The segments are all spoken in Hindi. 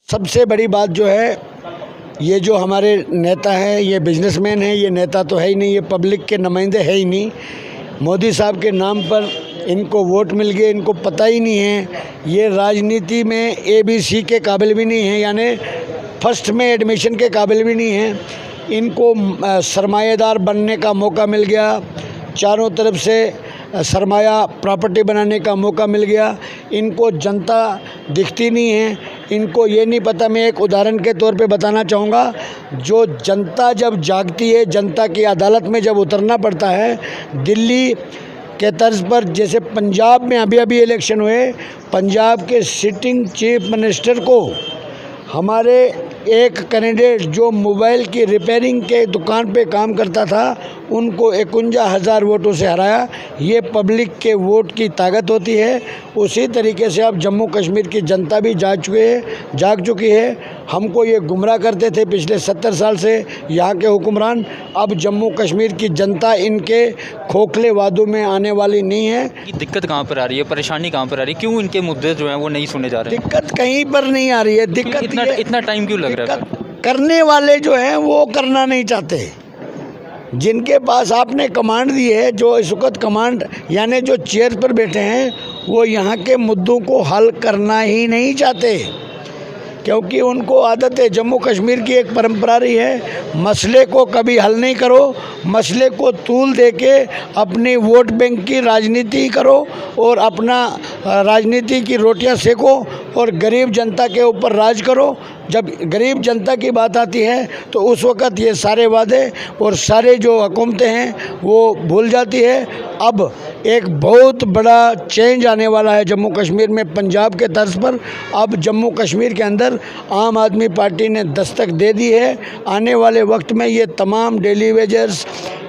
सबसे बड़ी बात जो है, ये जो हमारे नेता हैं ये बिजनेसमैन हैं, ये नेता तो है ही नहीं, ये पब्लिक के नुमाइंदे है ही नहीं। मोदी साहब के नाम पर इनको वोट मिल गए, इनको पता ही नहीं है ये राजनीति में ABC के काबिल भी नहीं है, यानी फर्स्ट में एडमिशन के काबिल भी नहीं है। इनको सरमाएदार बनने का मौका मिल गया, चारों तरफ से सरमाया प्रॉपर्टी बनाने का मौका मिल गया। इनको जनता दिखती नहीं है, इनको ये नहीं पता। मैं एक उदाहरण के तौर पे बताना चाहूँगा, जो जनता जब जागती है, जनता की अदालत में जब उतरना पड़ता है, दिल्ली के तर्ज पर जैसे पंजाब में अभी इलेक्शन हुए, पंजाब के सिटिंग चीफ मिनिस्टर को हमारे एक कैंडिडेट जो मोबाइल की रिपेयरिंग के दुकान पे काम करता था, उनको 51,000 वोटों से हराया। ये पब्लिक के वोट की ताकत होती है। उसी तरीके से अब जम्मू कश्मीर की जनता भी जाग चुकी है। हमको ये गुमराह करते थे पिछले 70 साल से यहाँ के हुक्मरान। अब जम्मू कश्मीर की जनता इनके खोखले वादों में आने वाली नहीं है। दिक्कत कहाँ पर आ रही है, परेशानी कहाँ पर आ रही है, क्यों इनके मुद्दे जो हैं वो नहीं सुने जा रहे हैं? दिक्कत कहीं पर नहीं आ रही है। दिक्कत इतना टाइम क्यों लग रहा है? करने वाले जो हैं वो करना नहीं चाहते। जिनके पास आपने कमांड दी है, जो इस वक्त कमांड यानी जो चेयर पर बैठे हैं, वो यहाँ के मुद्दों को हल करना ही नहीं चाहते, क्योंकि उनको आदत है। जम्मू कश्मीर की एक परंपरा रही है, मसले को कभी हल नहीं करो, मसले को तूल दे के अपनी वोट बैंक की राजनीति करो और अपना राजनीति की रोटियां सेको और गरीब जनता के ऊपर राज करो। जब गरीब जनता की बात आती है तो उस वक़्त ये सारे वादे और सारे जो हुकूमतें हैं वो भूल जाती है। अब एक बहुत बड़ा चेंज आने वाला है जम्मू कश्मीर में, पंजाब के तर्ज पर। अब जम्मू कश्मीर के अंदर आम आदमी पार्टी ने दस्तक दे दी है। आने वाले वक्त में ये तमाम डेली वेजर्स,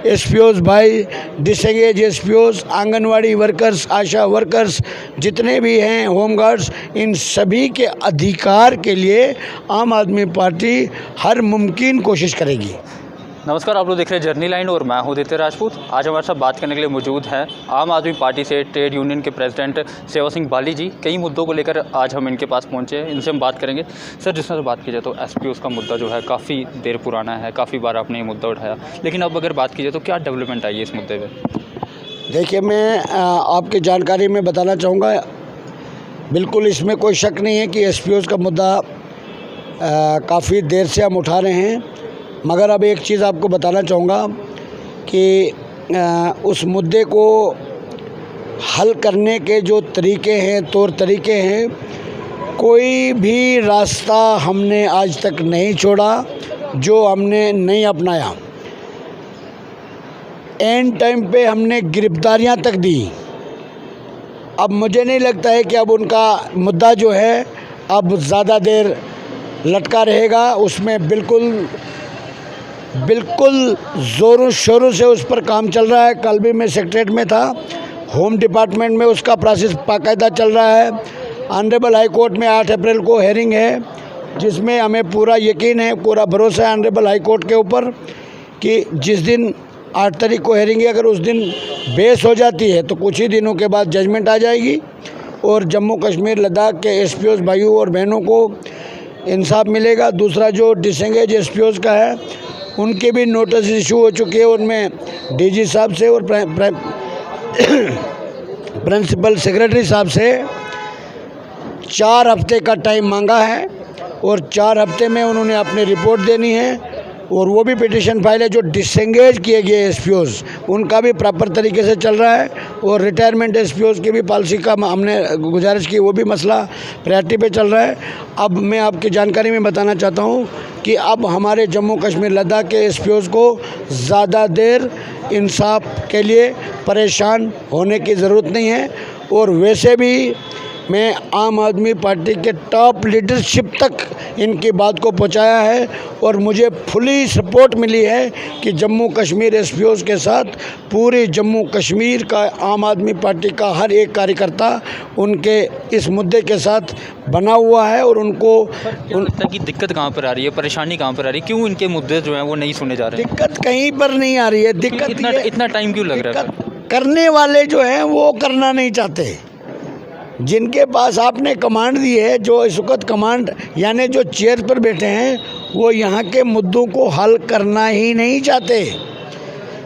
SPOs भाई, डिसएंगेज SPOs, आंगनवाड़ी वर्कर्स, आशा वर्कर्स, जितने भी हैं, होमगार्ड्स, इन सभी के अधिकार के लिए आम आदमी पार्टी हर मुमकिन कोशिश करेगी। नमस्कार, आप लोग देख रहे हैं जर्नी लाइन और मैं हूं आदित्य राजपूत। आज हमारे साथ बात करने के लिए मौजूद हैं आम आदमी पार्टी से ट्रेड यूनियन के प्रेसिडेंट सेवा सिंह बाली जी। कई मुद्दों को लेकर आज हम इनके पास पहुंचे हैं, इनसे हम बात करेंगे। सर, जिस तरह से बात की जाए तो SPOs का मुद्दा जो है काफ़ी देर पुराना है, काफ़ी बार आपने ये मुद्दा उठाया, लेकिन अब अगर बात की जाए तो क्या डेवलपमेंट आई है इस मुद्दे पर? देखिए, मैं आपकी जानकारी में बताना चाहूँगा, बिल्कुल इसमें कोई शक नहीं है कि SPOs का मुद्दा काफ़ी देर से हम उठा रहे हैं। मगर अब एक चीज़ आपको बताना चाहूँगा कि उस मुद्दे को हल करने के जो तरीके हैं, तौर तरीके हैं, कोई भी रास्ता हमने आज तक नहीं छोड़ा जो हमने नहीं अपनाया। एंड टाइम पे हमने गिरफ्तारियां तक दी। अब मुझे नहीं लगता है कि अब उनका मुद्दा जो है अब ज़्यादा देर लटका रहेगा। उसमें बिल्कुल ज़ोरों शोरों से उस पर काम चल रहा है। कल भी मैं सेक्रेटरीट में था, होम डिपार्टमेंट में उसका प्रोसेस बाकायदा चल रहा है। ऑनरेबल हाई कोर्ट में 8 अप्रैल को हेयरिंग है, जिसमें हमें पूरा यकीन है, पूरा भरोसा है ऑनरेबल हाई कोर्ट के ऊपर कि जिस दिन 8 तारीख को हेयरिंग है, अगर उस दिन बेस हो जाती है तो कुछ ही दिनों के बाद जजमेंट आ जाएगी और जम्मू कश्मीर लद्दाख के SPOs भाइयों और बहनों को इंसाफ मिलेगा। दूसरा जो डिसएंगेज SPOs का है, उनके भी नोटिस इशू हो चुके हैं। उनमें DG साहब से और प्रिंसिपल सेक्रेटरी साहब से 4 हफ्ते का टाइम मांगा है और 4 हफ्ते में उन्होंने अपनी रिपोर्ट देनी है। और वो भी पिटिशन फाइल है। जो डिसएंगेज किए गए SPOs, उनका भी प्रॉपर तरीके से चल रहा है और रिटायरमेंट SPOs की भी पॉलिसी का हमने गुजारिश की, वो भी मसला प्रायोरिटी पे चल रहा है। अब मैं आपकी जानकारी में बताना चाहता हूँ कि अब हमारे जम्मू कश्मीर लद्दाख के SPOs को ज़्यादा देर इंसाफ के लिए परेशान होने की ज़रूरत नहीं है। और वैसे भी मैं आम आदमी पार्टी के टॉप लीडरशिप तक इनकी बात को पहुंचाया है और मुझे फुली सपोर्ट मिली है कि जम्मू कश्मीर SPOs के साथ पूरे जम्मू कश्मीर का आम आदमी पार्टी का हर एक कार्यकर्ता उनके इस मुद्दे के साथ बना हुआ है। और उनको लगता है कि दिक्कत कहाँ पर आ रही है, परेशानी कहाँ पर आ रही है, क्यों इनके मुद्दे जो हैं वो नहीं सुने जा रहे? दिक्कत कहीं पर नहीं आ रही है। दिक्कत इतना टाइम क्यों लग रहा है? करने वाले जो हैं वो करना नहीं चाहते। जिनके पास आपने कमांड दी है, जो इस वक्त कमांड यानी जो चेयर पर बैठे हैं, वो यहाँ के मुद्दों को हल करना ही नहीं चाहते,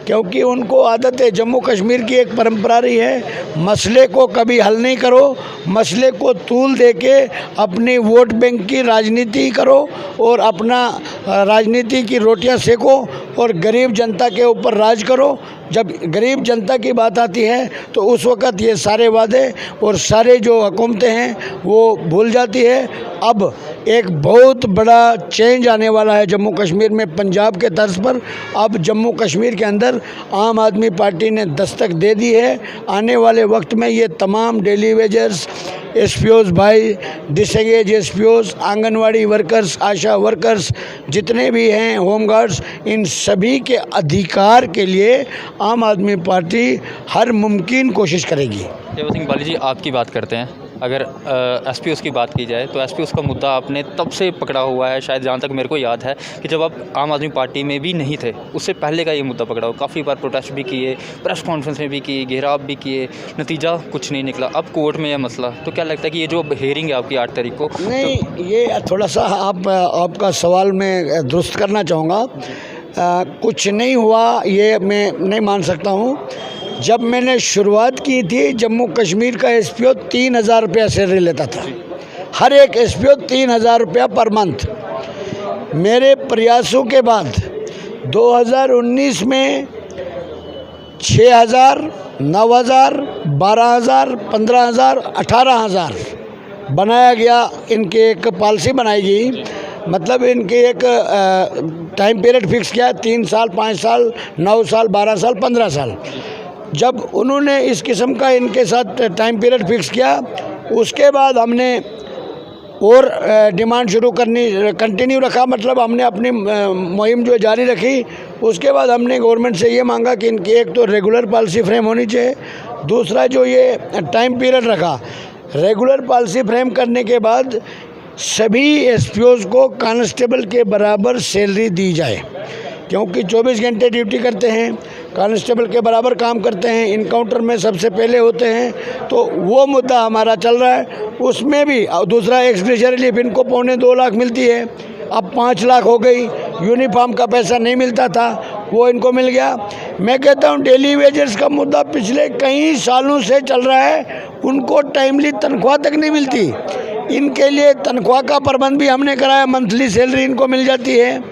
क्योंकि उनको आदत है। जम्मू कश्मीर की एक परंपरा रही है, मसले को कभी हल नहीं करो, मसले को तूल दे के अपनी वोट बैंक की राजनीति करो और अपना राजनीति की रोटियां सेको और गरीब जनता के ऊपर राज करो। जब गरीब जनता की बात आती है तो उस वक़्त ये सारे वादे और सारे जो हुकूमतें हैं वो भूल जाती है। अब एक बहुत बड़ा चेंज आने वाला है जम्मू कश्मीर में, पंजाब के तर्ज पर। अब जम्मू कश्मीर के अंदर आम आदमी पार्टी ने दस्तक दे दी है। आने वाले वक्त में ये तमाम डेली वेजर्स, एसपीओज भाई, डिसएंगेज एसपीओज, आंगनवाड़ी वर्कर्स, आशा वर्कर्स, जितने भी हैं, होमगार्ड्स, इन सभी के अधिकार के लिए आम आदमी पार्टी हर मुमकिन कोशिश करेगी। सेवा सिंह बाली जी, आपकी बात करते हैं। अगर एसपीओस की बात की जाए तो एसपीओस का मुद्दा आपने तब से पकड़ा हुआ है, शायद जहाँ तक मेरे को याद है कि जब आप आम आदमी पार्टी में भी नहीं थे, उससे पहले का ये मुद्दा पकड़ा हो। काफ़ी बार प्रोटेस्ट भी किए, प्रेस कॉन्फ्रेंस में भी किए, घेराव भी किए, नतीजा कुछ नहीं निकला। अब कोर्ट में यह मसला, तो क्या लगता है कि ये जो हेयरिंग है आपकी 8 तारीख को, नहीं तो ये थोड़ा सा आपका सवाल मैं दुरुस्त करना चाहूँगा। कुछ नहीं हुआ ये मैं नहीं मान सकता हूँ। जब मैंने शुरुआत की थी, जम्मू कश्मीर का एसपीओ 3,000 रुपया सैलरी लेता था, हर एक एसपीओ 3,000 रुपया पर मंथ। मेरे प्रयासों के बाद 2019 में 6,000, 9,000, 12,000, 15,000, 18,000 बनाया गया। इनकी एक पॉलिसी बनाई गई, मतलब इनके एक टाइम पीरियड फिक्स किया, 3 साल, 5 साल, 9 साल, 12 साल, 15 साल। जब उन्होंने इस किस्म का इनके साथ टाइम पीरियड फिक्स किया, उसके बाद हमने और डिमांड शुरू करनी कंटिन्यू रखा, मतलब हमने अपनी मुहिम जो जारी रखी। उसके बाद हमने गवर्नमेंट से ये मांगा कि इनकी एक तो रेगुलर पॉलिसी फ्रेम होनी चाहिए, दूसरा जो ये टाइम पीरियड रखा, रेगुलर पॉलिसी फ्रेम करने के बाद सभी एसपीओज़ को कांस्टेबल के बराबर सैलरी दी जाए, क्योंकि 24 घंटे ड्यूटी करते हैं, कांस्टेबल के बराबर काम करते हैं, इनकाउंटर में सबसे पहले होते हैं। तो वो मुद्दा हमारा चल रहा है। उसमें भी दूसरा एक्स-ग्रेशिया रिलीफ इनको 2.25 लाख मिलती है, अब 5 लाख हो गई। यूनिफॉर्म का पैसा नहीं मिलता था, वो इनको मिल गया। मैं कहता हूँ डेली वेजर्स का मुद्दा पिछले कई सालों से चल रहा है, उनको टाइमली तनख्वाह तक नहीं मिलती। इनके लिए तनख्वाह का प्रबंध भी हमने कराया, मंथली सैलरी इनको मिल जाती है।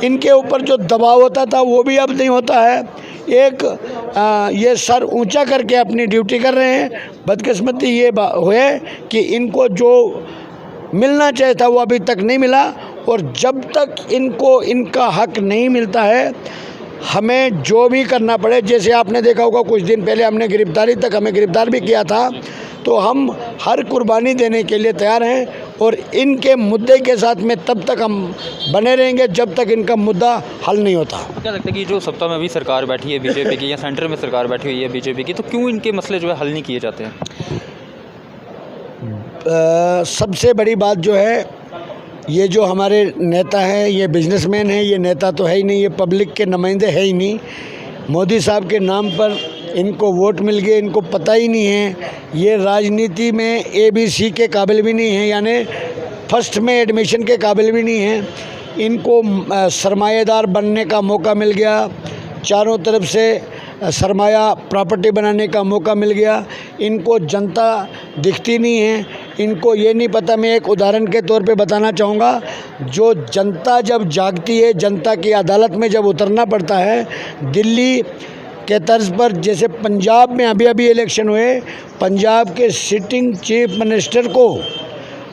इनके ऊपर जो दबाव होता था वो भी अब नहीं होता है। ये सर ऊंचा करके अपनी ड्यूटी कर रहे हैं। बदकिस्मती ये हुए कि इनको जो मिलना चाहिए था वो अभी तक नहीं मिला, और जब तक इनको इनका हक नहीं मिलता है, हमें जो भी करना पड़े, जैसे आपने देखा होगा कुछ दिन पहले हमने गिरफ्तारी तक हमें गिरफ्तार भी किया था, तो हम हर कुर्बानी देने के लिए तैयार हैं। और इनके मुद्दे के साथ में तब तक हम बने रहेंगे जब तक इनका मुद्दा हल नहीं होता। क्या लगता है कि जो सत्ता में अभी सरकार बैठी है बीजेपी की, या सेंटर में सरकार बैठी हुई है बीजेपी की, तो क्यों इनके मसले जो है हल नहीं किए जाते हैं? सबसे बड़ी बात जो है, ये जो हमारे नेता हैं, ये बिजनेसमैन हैं, ये नेता तो है ही नहीं, ये पब्लिक के नुमाइंदे है ही नहीं। मोदी साहब के नाम पर इनको वोट मिल गए, इनको पता ही नहीं है। ये राजनीति में ABC के काबिल भी नहीं है, यानी फर्स्ट में एडमिशन के काबिल भी नहीं है। इनको सरमाएदार बनने का मौका मिल गया, चारों तरफ से सरमाया प्रॉपर्टी बनाने का मौका मिल गया। इनको जनता दिखती नहीं है, इनको ये नहीं पता। मैं एक उदाहरण के तौर पे बताना चाहूँगा, जो जनता जब जागती है, जनता की अदालत में जब उतरना पड़ता है, दिल्ली के तर्ज पर, जैसे पंजाब में अभी इलेक्शन हुए, पंजाब के सिटिंग चीफ मिनिस्टर को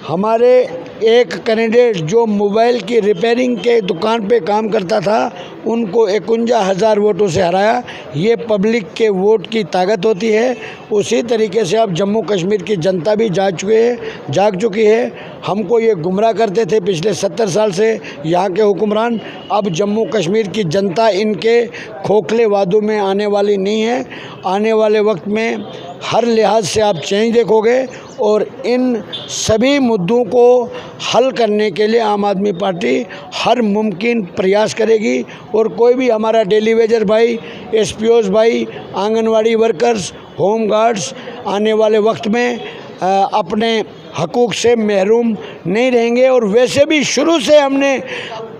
हमारे एक कैंडिडेट जो मोबाइल की रिपेयरिंग के दुकान पे काम करता था, उनको 51,000 वोटों से हराया। ये पब्लिक के वोट की ताकत होती है। उसी तरीके से अब जम्मू कश्मीर की जनता भी जाग चुकी है। हमको ये गुमराह करते थे पिछले 70 साल से यहाँ के हुक्मरान। अब जम्मू कश्मीर की जनता इनके खोखले वादों में आने वाली नहीं है। आने वाले वक्त में हर लिहाज से आप चेंज देखोगे, और इन सभी मुद्दों को हल करने के लिए आम आदमी पार्टी हर मुमकिन प्रयास करेगी। और कोई भी हमारा डेली वेजर भाई, एसपीओज भाई, आंगनवाड़ी वर्कर्स, होम गार्ड्स आने वाले वक्त में अपने हकूक़ से महरूम नहीं रहेंगे। और वैसे भी शुरू से हमने,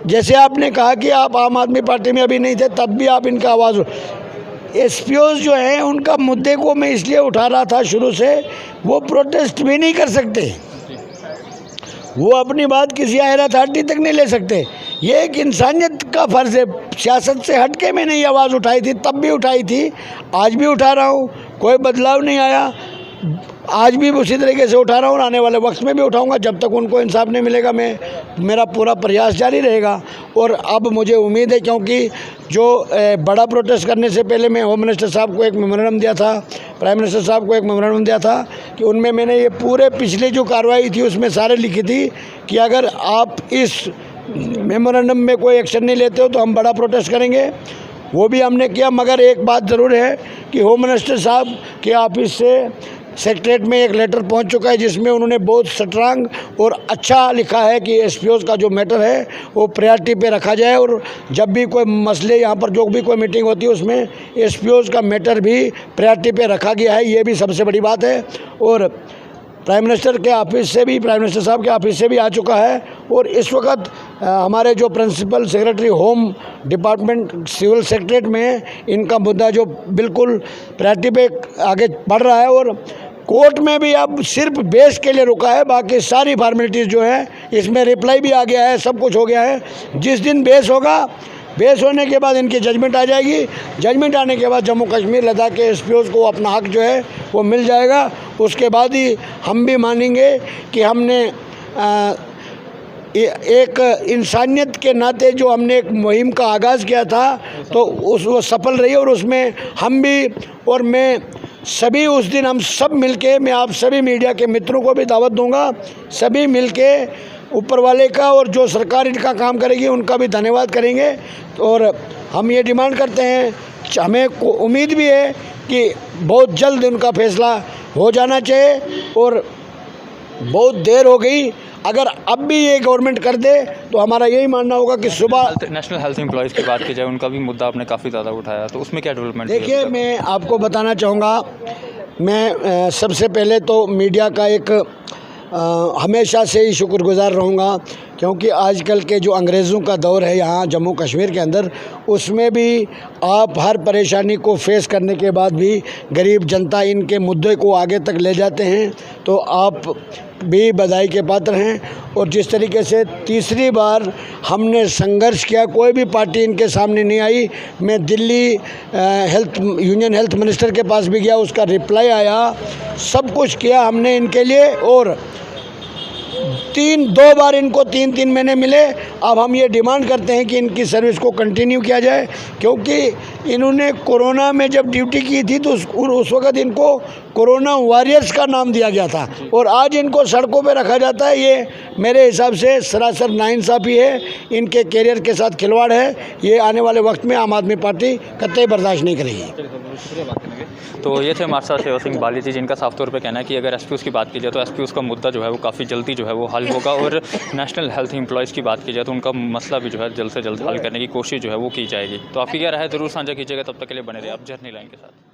जैसे आपने कहा कि आप आम आदमी पार्टी में अभी नहीं थे, तब भी आप इनका आवाज़, एसपीओज़ जो हैं उनका मुद्दे को मैं इसलिए उठा रहा था शुरू से, वो प्रोटेस्ट भी नहीं कर सकते, वो अपनी बात किसी हायर अथॉरिटी तक नहीं ले सकते। ये एक इंसानियत का फ़र्ज़ है। सियासत से हट के मैंने ये आवाज़ उठाई थी, तब भी उठाई थी, आज भी उठा रहा हूँ, कोई बदलाव नहीं आया। आज भी उसी तरीके से उठा रहा हूँ और आने वाले वक्त में भी उठाऊंगा। जब तक उनको इंसाफ नहीं मिलेगा मेरा पूरा प्रयास जारी रहेगा। और अब मुझे उम्मीद है, क्योंकि जो बड़ा प्रोटेस्ट करने से पहले मैं होम मिनिस्टर साहब को एक मेमोरेंडम दिया था, प्राइम मिनिस्टर साहब को एक मेमोरेंडम दिया था कि उनमें मैंने ये पूरे पिछले जो कार्रवाई थी उसमें सारे लिखी थी कि अगर आप इस मेमोरेंडम में कोई एक्शन नहीं लेते हो तो हम बड़ा प्रोटेस्ट करेंगे। वो भी हमने किया। मगर एक बात ज़रूर है कि होम मिनिस्टर साहब के ऑफिस से सेक्रेटरीट में एक लेटर पहुंच चुका है जिसमें उन्होंने बहुत स्ट्रांग और अच्छा लिखा है कि एसपीओज़ का जो मैटर है वो प्रायोरिटी पे रखा जाए। और जब भी कोई मसले, यहाँ पर जो भी कोई मीटिंग होती है उसमें एसपीओज़ का मैटर भी प्रायोरिटी पे रखा गया है, ये भी सबसे बड़ी बात है। और प्राइम मिनिस्टर के ऑफिस से भी, प्राइम मिनिस्टर साहब के ऑफिस से भी आ चुका है। और इस वक्त हमारे जो principal secretary home department civil secretariat में इनका मुद्दा जो बिल्कुल प्रायोरिटी पे आगे बढ़ रहा है। और कोर्ट में भी अब सिर्फ बेस के लिए रुका है, बाकी सारी फॉर्मेलिटीज़ जो है इसमें रिप्लाई भी आ गया है, सब कुछ हो गया है। जिस दिन बेस होगा, बेस होने के बाद इनकी जजमेंट आ जाएगी। जजमेंट आने के बाद जम्मू कश्मीर लद्दाख के एसपीओज़ को अपना हक जो है वो मिल जाएगा। उसके बाद ही हम भी मानेंगे कि हमने एक इंसानियत के नाते जो हमने एक मुहिम का आगाज़ किया था तो वो सफल रही। और उसमें हम भी और मैं सभी उस दिन हम सब मिलके, मैं आप सभी मीडिया के मित्रों को भी दावत दूंगा, सभी मिलके ऊपर वाले का और जो सरकार इनका काम करेगी उनका भी धन्यवाद करेंगे। और हम ये डिमांड करते हैं, हमें उम्मीद भी है कि बहुत जल्द उनका फैसला हो जाना चाहिए। और बहुत देर हो गई, अगर अब भी ये गवर्नमेंट कर दे तो हमारा यही मानना होगा कि सुबह नेशनल हेल्थ एम्प्लॉयज़ की बात की जाए, उनका भी मुद्दा आपने काफ़ी ज़्यादा उठाया, तो उसमें क्या डेवलपमेंट? देखिए, मैं आपको बताना चाहूँगा, मैं सबसे पहले तो मीडिया का एक हमेशा से ही शुक्रगुजार रहूँगा, क्योंकि आजकल के जो अंग्रेज़ों का दौर है यहाँ जम्मू कश्मीर के अंदर, उसमें भी आप हर परेशानी को फेस करने के बाद भी गरीब जनता इनके मुद्दे को आगे तक ले जाते हैं, तो आप भी बधाई के पात्र हैं। और जिस तरीके से तीसरी बार हमने संघर्ष किया, कोई भी पार्टी इनके सामने नहीं आई। मैं दिल्ली यूनियन हेल्थ मिनिस्टर के पास भी गया, उसका रिप्लाई आया, सब कुछ किया हमने इनके लिए। और दो बार इनको 3-3 महीने मिले। अब हम ये डिमांड करते हैं कि इनकी सर्विस को कंटिन्यू किया जाए, क्योंकि इन्होंने कोरोना में जब ड्यूटी की थी तो उस वक्त इनको कोरोना वॉरियर्स का नाम दिया गया था, और आज इनको सड़कों पे रखा जाता है। ये मेरे हिसाब से सरासर नाइंसाफ़ी है, इनके कैरियर के साथ खिलवाड़ है। ये आने वाले वक्त में आम आदमी पार्टी कतई बर्दाश्त नहीं करेगी। तो ये थे हमारे साथ सेवा सिंह बाली जी, जिनका साफ तौर पे कहना है कि अगर एसपीओज़ की बात की जाए तो एसपीओज़ का मुद्दा जो है वो काफ़ी जल्दी जो है वो हल होगा। और नेशनल हेल्थ एम्प्लॉयज़ की बात की जाए तो उनका मसला भी जो है जल्द से जल्द हल करने की कोशिश जो है वो की जाएगी। तो आपकी क्या राय है, ज़रूर साझा कीजिएगा। तब तक के लिए बने रहे आप जर्नी लाइन के साथ।